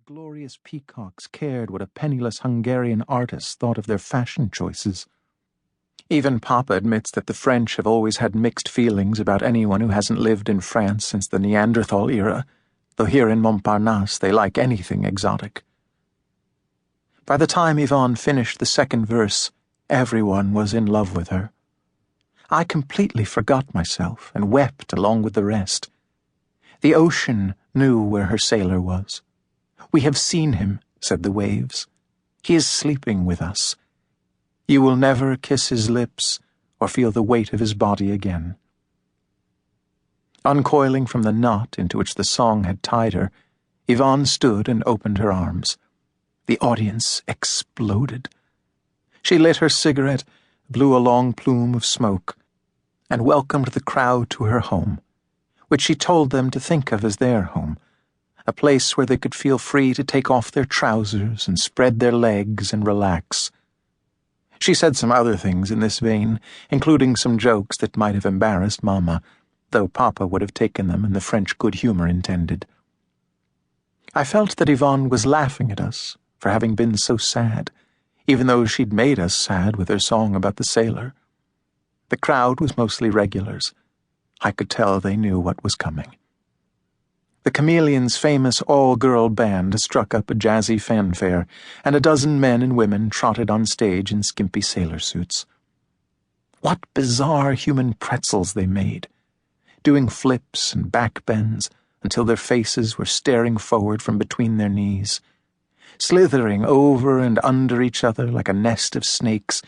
glorious peacocks cared what a penniless Hungarian artist thought of their fashion choices. Even Papa admits that the French have always had mixed feelings about anyone who hasn't lived in France since the Neanderthal era, though here in Montparnasse they like anything exotic. By the time Yvonne finished the second verse, everyone was in love with her. I completely forgot myself and wept along with the rest. The ocean knew where her sailor was. "We have seen him," said the waves. "He is sleeping with us. You will never kiss his lips or feel the weight of his body again." Uncoiling from the knot into which the song had tied her, Yvonne stood and opened her arms. The audience exploded. She lit her cigarette, blew a long plume of smoke, and welcomed the crowd to her home, which she told them to think of as their home, a place where they could feel free to take off their trousers and spread their legs and relax. She said some other things in this vein, including some jokes that might have embarrassed Mama, though Papa would have taken them in the French good humor intended. I felt that Yvonne was laughing at us for having been so sad, even though she'd made us sad with her song about the sailor. The crowd was mostly regulars. I could tell they knew what was coming. The Chameleon's famous all-girl band struck up a jazzy fanfare, and a dozen men and women trotted on stage in skimpy sailor suits. What bizarre human pretzels they made, doing flips and back bends until their faces were staring forward from between their knees. Slithering over and under each other like a nest of snakes,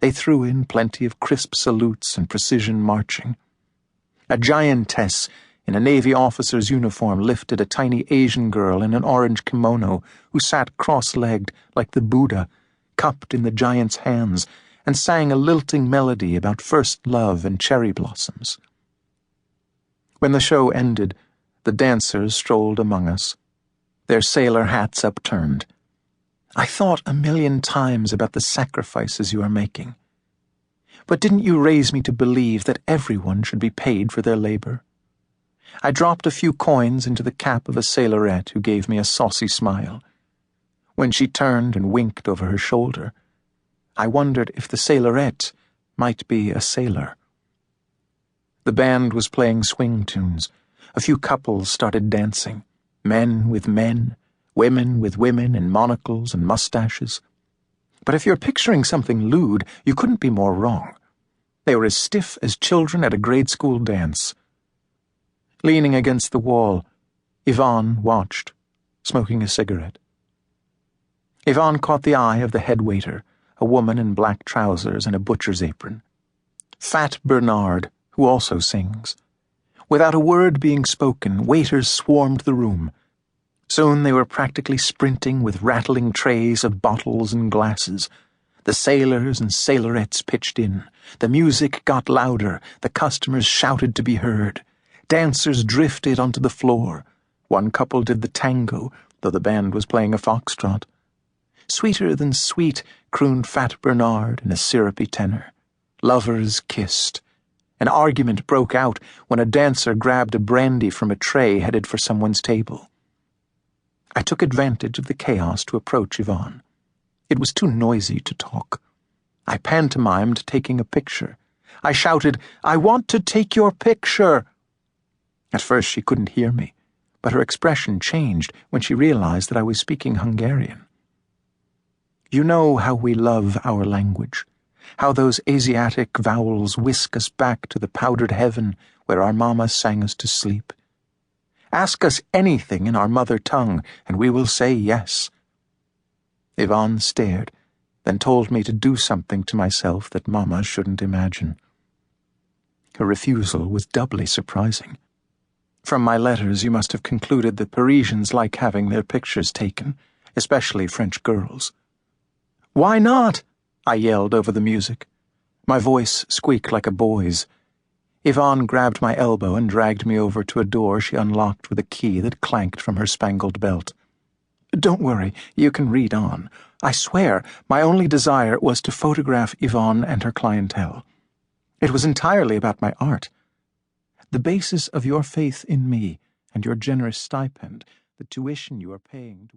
they threw in plenty of crisp salutes and precision marching. A giantess in a Navy officer's uniform lifted a tiny Asian girl in an orange kimono who sat cross-legged like the Buddha, cupped in the giant's hands, and sang a lilting melody about first love and cherry blossoms. When the show ended, the dancers strolled among us, their sailor hats upturned. "I thought a million times about the sacrifices you are making. But didn't you raise me to believe that everyone should be paid for their labor?" I dropped a few coins into the cap of a sailorette who gave me a saucy smile. When she turned and winked over her shoulder, I wondered if the sailorette might be a sailor. The band was playing swing tunes. A few couples started dancing, men with men, women with women in monocles and mustaches. But if you're picturing something lewd, you couldn't be more wrong. They were as stiff as children at a grade school dance. Leaning against the wall, Yvonne watched, smoking a cigarette. Yvonne caught the eye of the head waiter, a woman in black trousers and a butcher's apron. Fat Bernard, who also sings. Without a word being spoken, waiters swarmed the room. Soon they were practically sprinting with rattling trays of bottles and glasses. The sailors and sailorettes pitched in. The music got louder. The customers shouted to be heard. Dancers drifted onto the floor. One couple did the tango, though the band was playing a foxtrot. Sweeter than sweet, crooned Fat Bernard in a syrupy tenor. Lovers kissed. An argument broke out when a dancer grabbed a brandy from a tray headed for someone's table. I took advantage of the chaos to approach Yvonne. It was too noisy to talk. I pantomimed taking a picture. I shouted, "I want to take your picture!" At first she couldn't hear me, but her expression changed when she realized that I was speaking Hungarian. "You know how we love our language, how those Asiatic vowels whisk us back to the powdered heaven where our mama sang us to sleep. Ask us anything in our mother tongue, and we will say yes." Yvonne stared, then told me to do something to myself that Mama shouldn't imagine. Her refusal was doubly surprising. From my letters you must have concluded that Parisians like having their pictures taken, especially French girls. "Why not?" I yelled over the music. My voice squeaked like a boy's. Yvonne grabbed my elbow and dragged me over to a door she unlocked with a key that clanked from her spangled belt. "Don't worry, you can read on. I swear, my only desire was to photograph Yvonne and her clientele. It was entirely about my art. The basis of your faith in me and your generous stipend, the tuition you are paying to